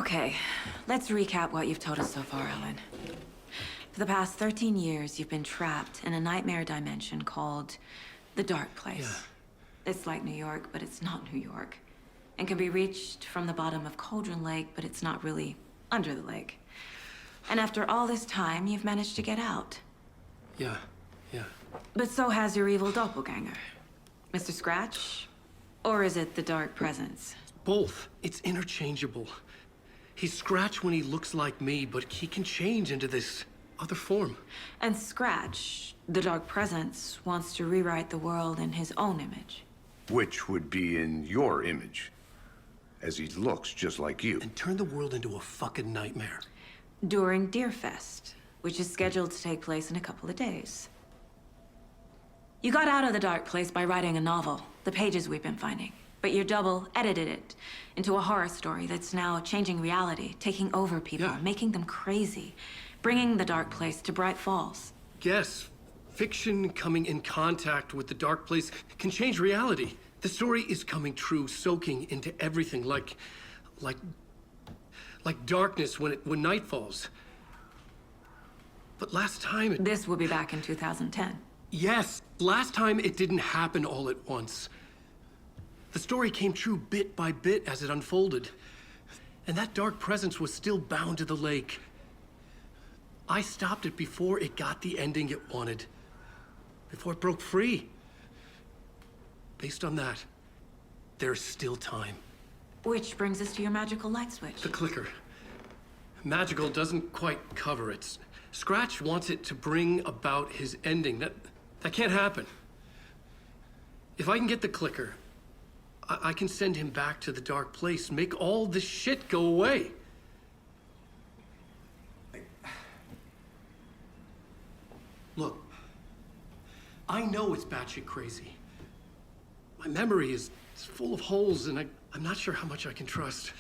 Okay, let's recap what you've told us so far, Alan. For the past 13 years, you've been trapped in a nightmare dimension called the Dark Place. Yeah. It's like New York, but it's not New York. And can be reached from the bottom of Cauldron Lake, but it's not really under the lake. And after all this time, you've managed to get out. Yeah. But so has your evil doppelganger. Mr. Scratch? Or is it the Dark Presence? Both. It's interchangeable. He's Scratch when he looks like me, but he can change into this other form. And Scratch, the Dark Presence, wants to rewrite the world in his own image. Which would be in your image, as he looks just like you. And turn the world into a fucking nightmare. During Deerfest, which is scheduled to take place in a couple of days. You got out of the Dark Place by writing a novel, the pages we've been finding. But your double edited it into a horror story that's now changing reality, taking over people, Yeah. making them crazy, bringing the Dark Place to Bright Falls. Yes, fiction coming in contact with the Dark Place can change reality. The story is coming true, soaking into everything like darkness when night falls. But last time This will be back in 2010. Yes, last time it didn't happen all at once. The story came true bit by bit as it unfolded. And that dark presence was still bound to the lake. I stopped it before it got the ending it wanted. Before it broke free. Based on that, there's still time. Which brings us to your magical light switch. The clicker. Magical doesn't quite cover it. Scratch wants it to bring about his ending. That can't happen. If I can get the clicker, I can send him back to the Dark Place, make all this shit go away. Look, I know it's batshit crazy. My memory is full of holes, and I'm not sure how much I can trust.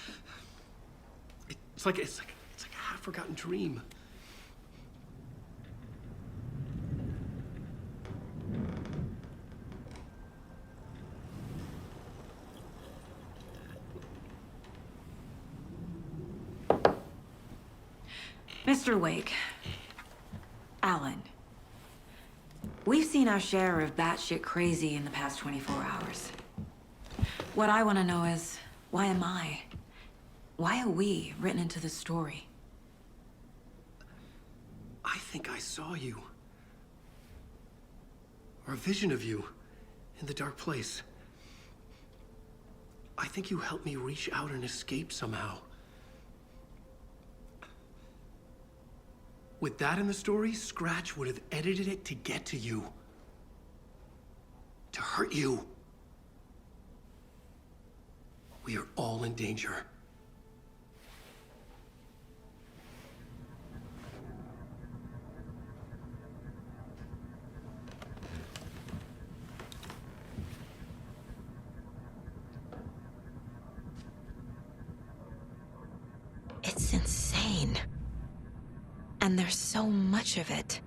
It's like a half-forgotten dream. Mr. Wake, Alan, we've seen our share of batshit crazy in the past 24 hours. What I want to know is, why am I? Why are we written into the story? I think I saw you. Or a vision of you in the Dark Place. I think you helped me reach out and escape somehow. With that in the story, Scratch would have edited it to get to you. To hurt you. We are all in danger. It's insane. And there's so much of it.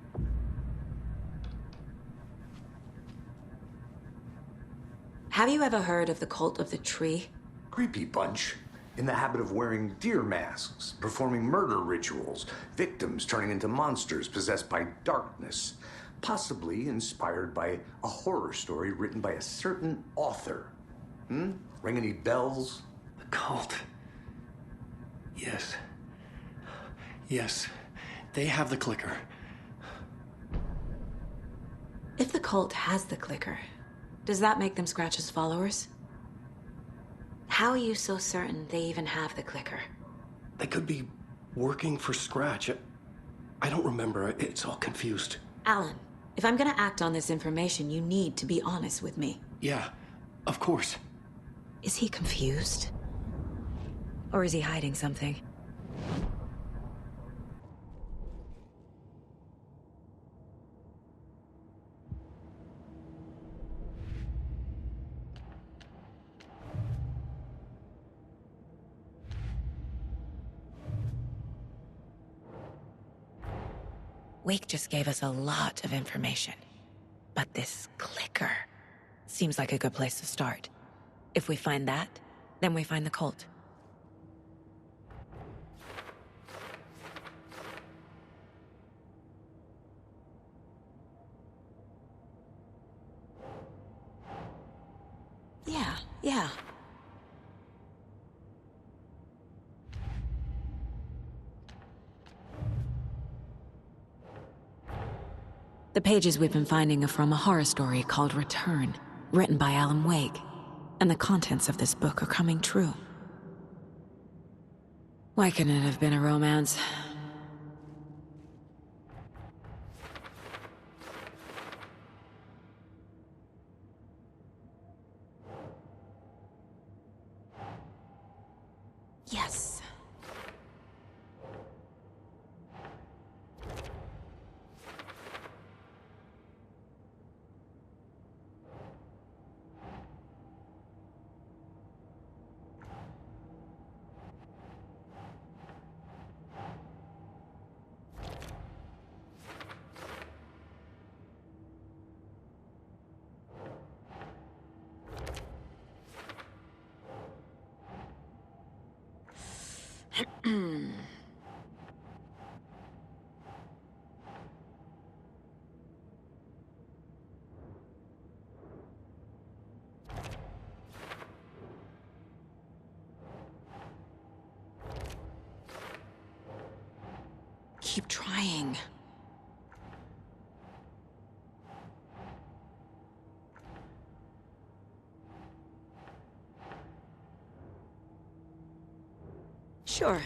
Have you ever heard of the cult of the tree? Creepy bunch. In the habit of wearing deer masks, performing murder rituals, victims turning into monsters possessed by darkness, possibly inspired by a horror story written by a certain author. Ring any bells? The cult. Yes. They have the clicker. If the cult has the clicker, does that make them Scratch's followers? How are you so certain they even have the clicker? They could be working for Scratch. I don't remember. It's all confused. Alan, if I'm gonna act on this information, you need to be honest with me. Yeah, of course. Is he confused? Or is he hiding something? Wake just gave us a lot of information. But this clicker seems like a good place to start. If we find that, then we find the cult. Yeah. The pages we've been finding are from a horror story called Return, written by Alan Wake. And the contents of this book are coming true. Why couldn't it have been a romance? Yes. Keep trying. Sure.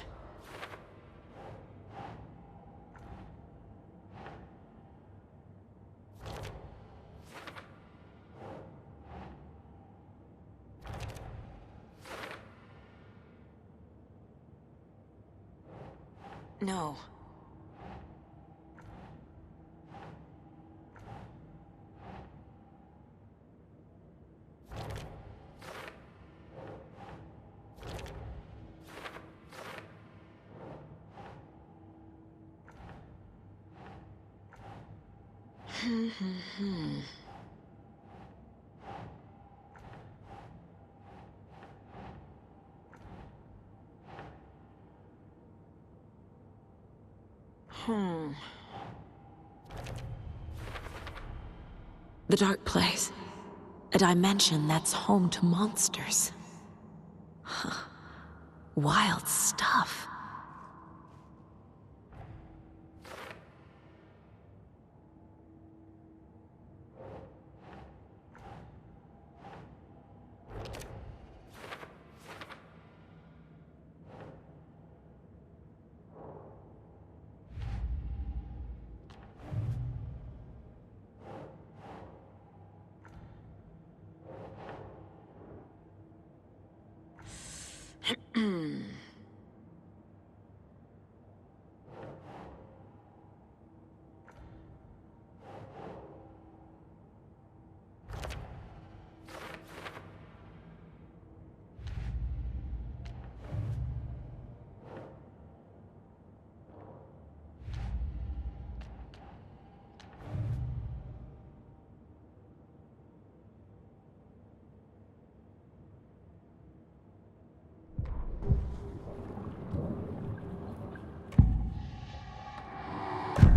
No. The dark place. A dimension that's home to monsters. Wild stuff.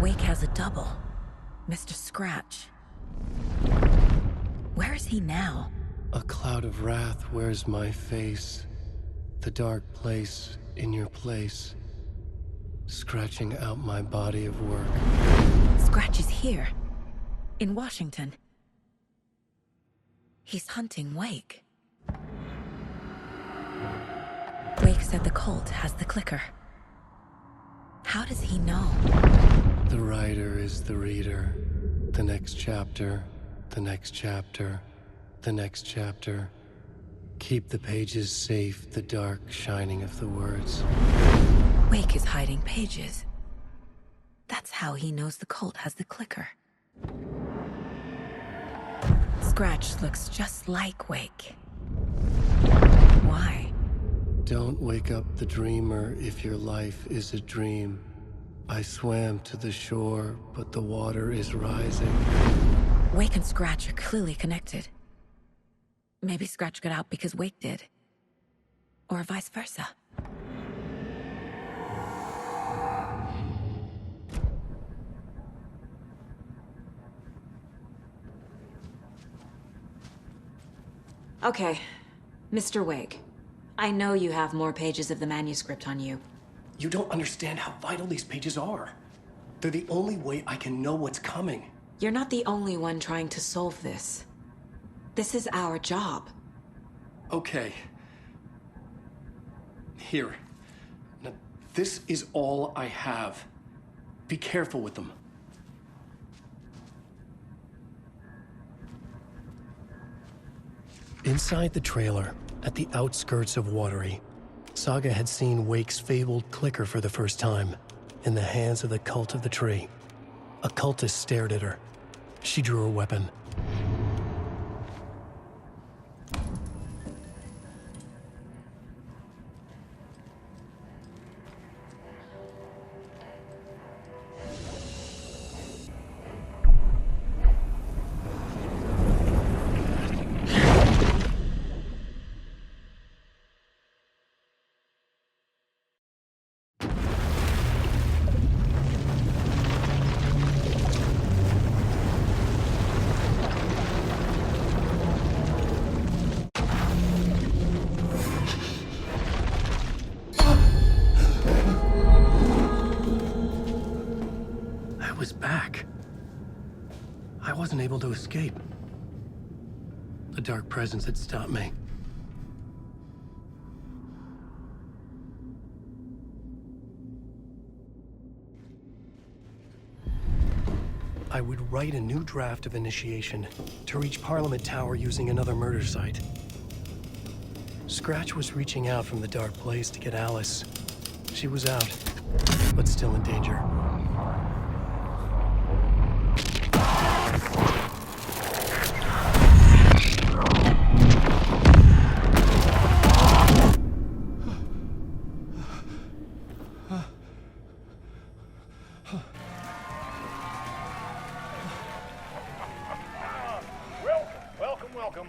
Wake has a double. Mr. Scratch. Where is he now? A cloud of wrath wears my face. The dark place in your place. Scratching out my body of work. Scratch is here. In Washington. He's hunting Wake. Wake said the cult has the clicker. How does he know? The writer is the reader. The next chapter, the next chapter, the next chapter. Keep the pages safe, the dark shining of the words. Wake is hiding pages. That's how he knows the cult has the clicker. Scratch looks just like Wake. Why? Don't wake up the dreamer if your life is a dream. I swam to the shore, but the water is rising. Wake and Scratch are clearly connected. Maybe Scratch got out because Wake did. Or vice versa. Okay. Mr. Wake, I know you have more pages of the manuscript on you. You don't understand how vital these pages are. They're the only way I can know what's coming. You're not the only one trying to solve this. This is our job. Okay. Here. Now, this is all I have. Be careful with them. Inside the trailer, at the outskirts of Watery, Saga had seen Wake's fabled clicker for the first time, in the hands of the Cult of the Tree. A cultist stared at her. She drew her weapon. I was back. I wasn't able to escape. The dark presence had stopped me. I would write a new draft of initiation to reach Parliament Tower using another murder site. Scratch was reaching out from the dark place to get Alice. She was out, but still in danger. Welcome.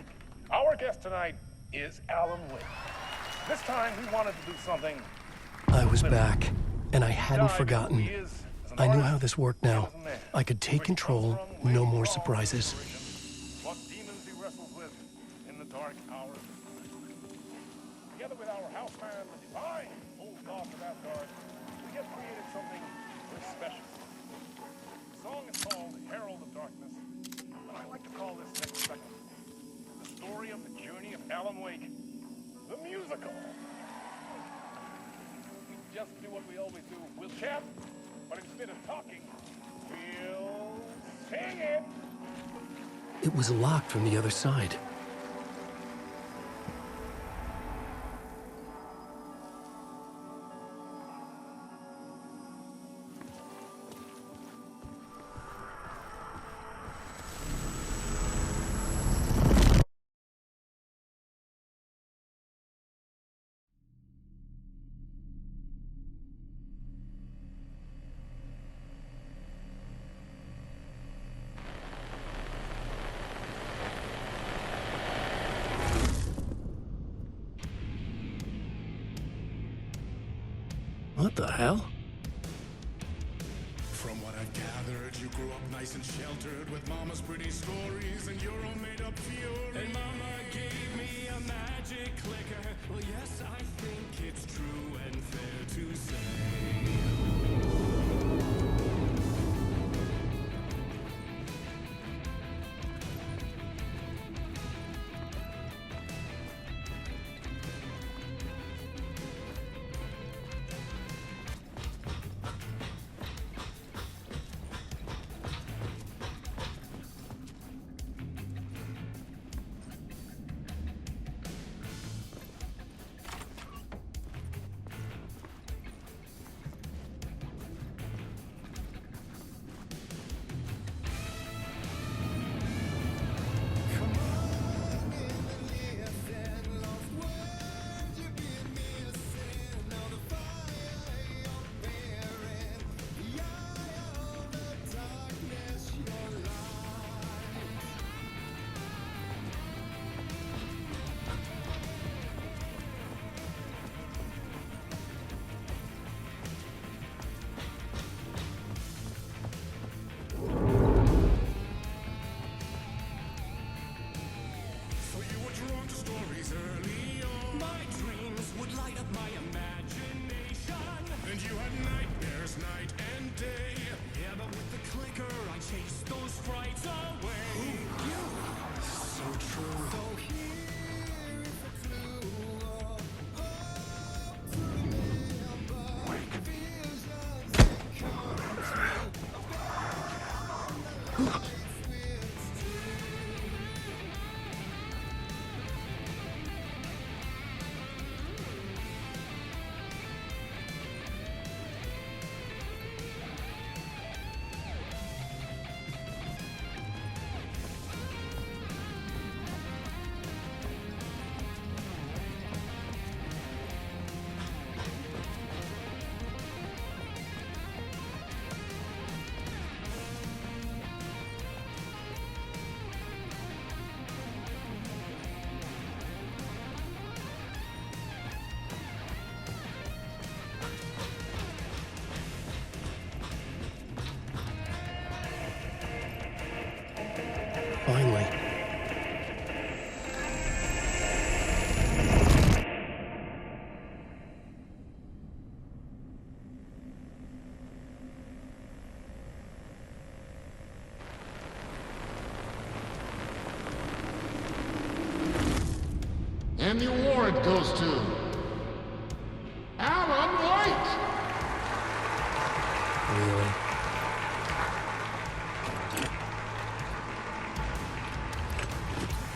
Our guest tonight is Alan Wake. This time we wanted to do something. I was back, and I hadn't forgotten. I knew how this worked now. I could take control, no more surprises. What demons he wrestles with in the dark hours of the night. Together with our houseman, the divine old god of Asgard, we have created something very special. The song is called Herald of Darkness, and I like to call this next segment the story of the journey of Alan Wake, the musical. We just do what we always do. We'll chat, but instead of talking, we'll sing it. It was locked from the other side. What the hell? From what I've gathered, you grew up nice and sheltered with mama's pretty stories and your own made-up fury. And mama gave me a magic clicker. Well, yes, I think it's true and fair to say. drawn to stories early on. My dreams would light up my imagination. And you had nightmares night and day. Yeah, but with the clicker, I chased those frights away. So true. So here is a clue. Finally. And the award goes to Alan White! Really?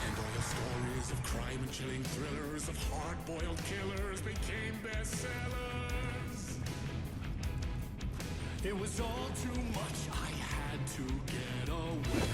And all the stories of crime and chilling thrillers of hard-boiled killers became bestsellers. It was all too much, I had to get away.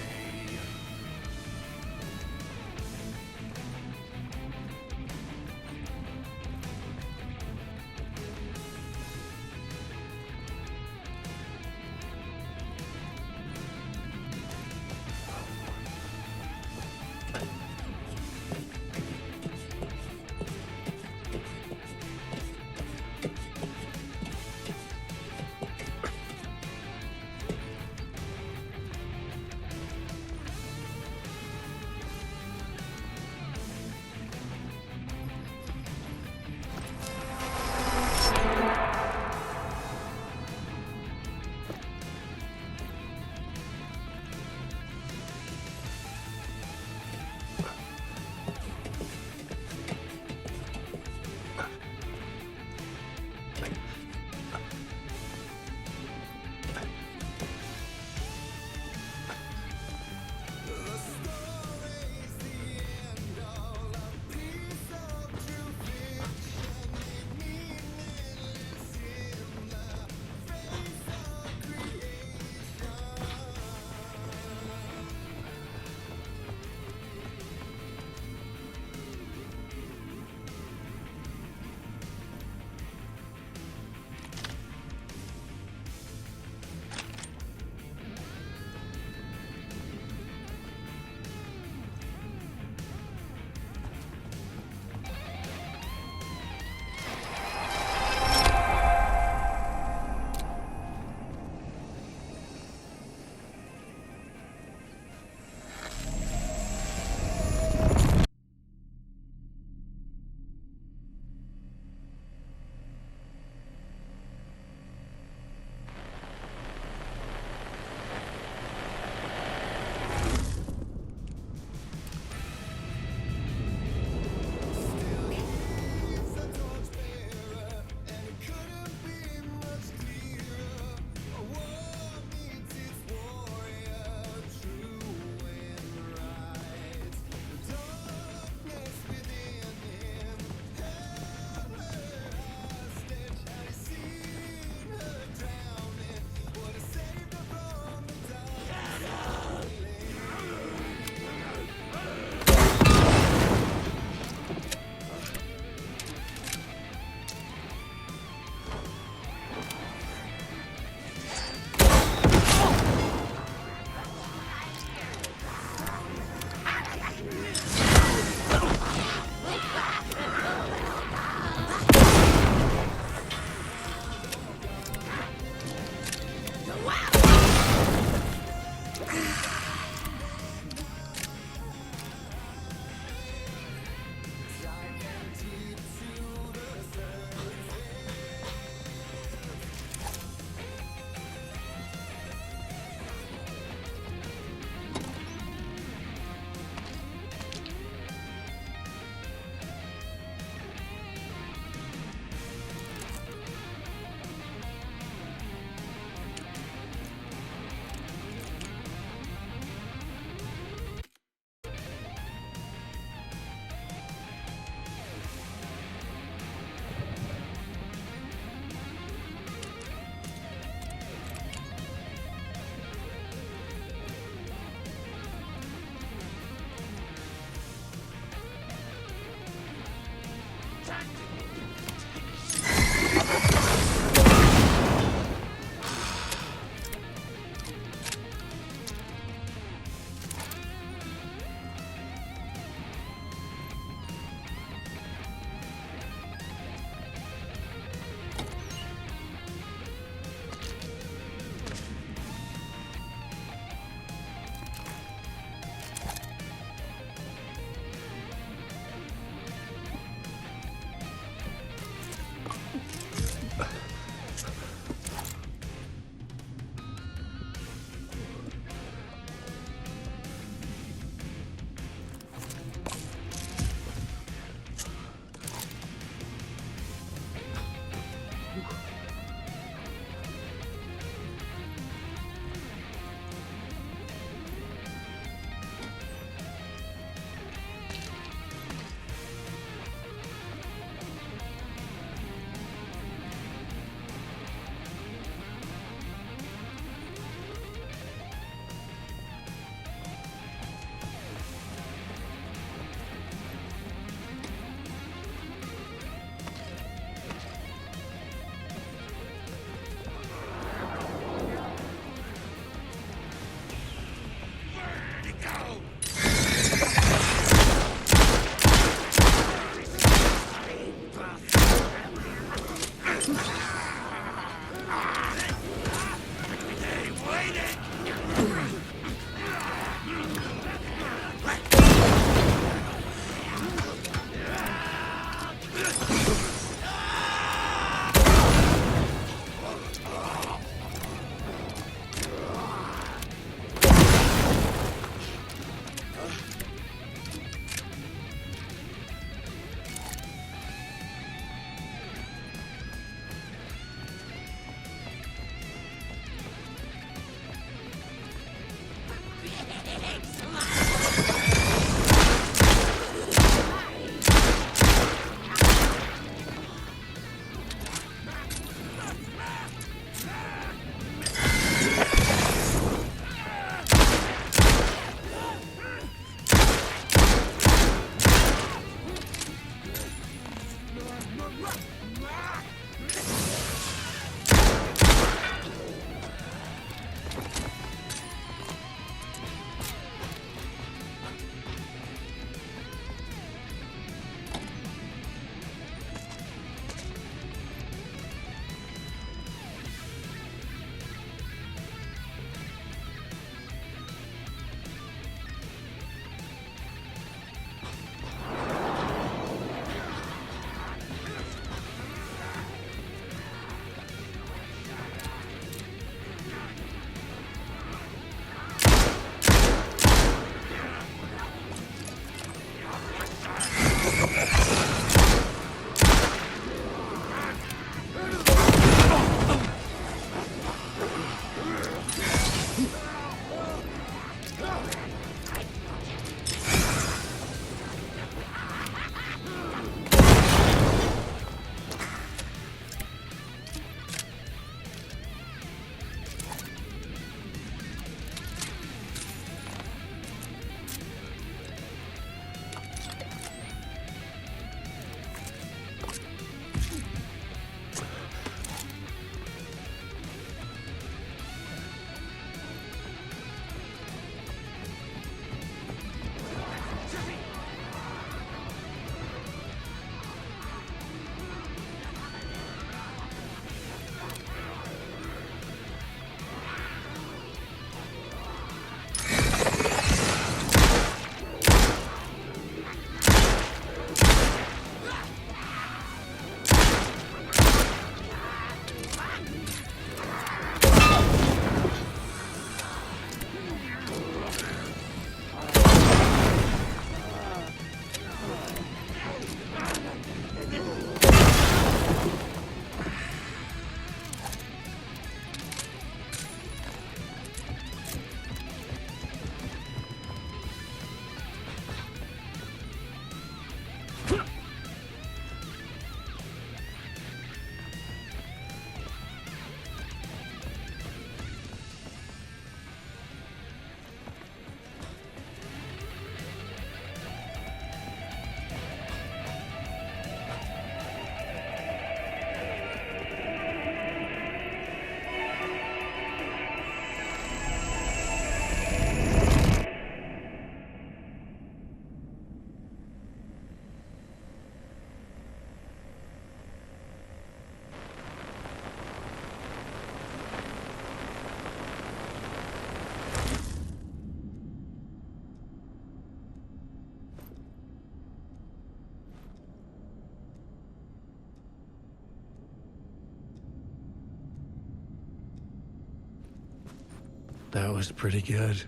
That was pretty good.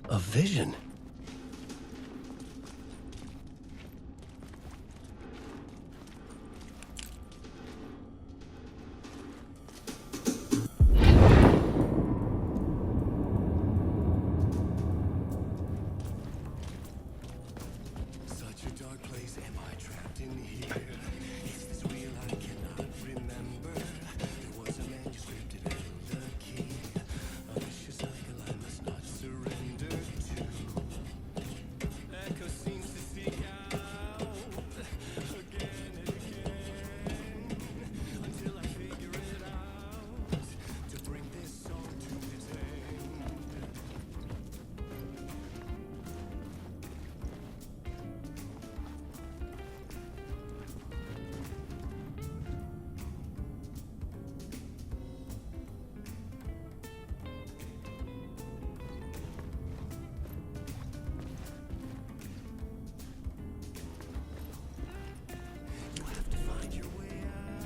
A vision. Such a dark place, am I trapped in here? Is this real? I cannot remember. There was a manuscript and the key. A vicious cycle I must not surrender to. Echo seems to seek out again and again until I figure it out to bring this song to its end. You have to find your way out.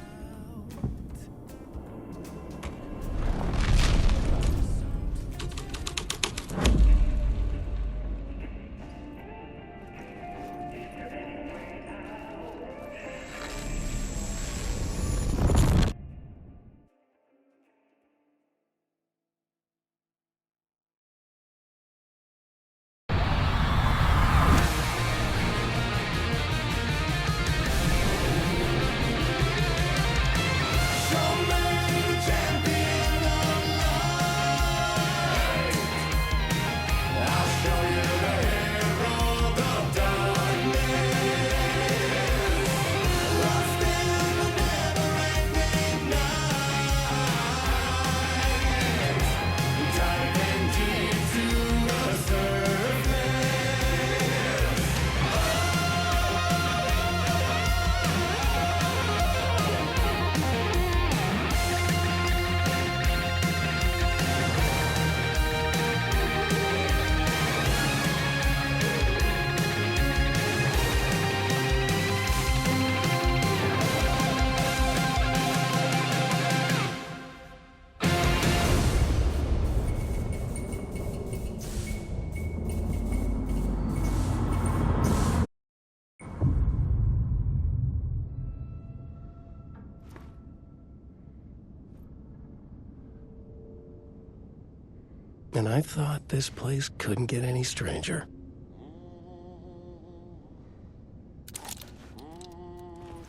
And I thought this place couldn't get any stranger.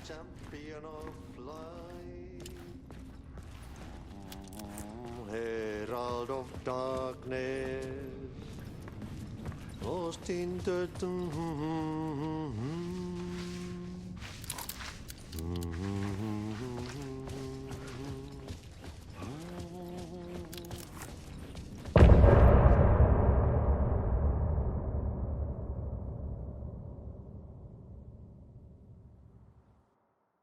Champion of light, herald of darkness, lost in the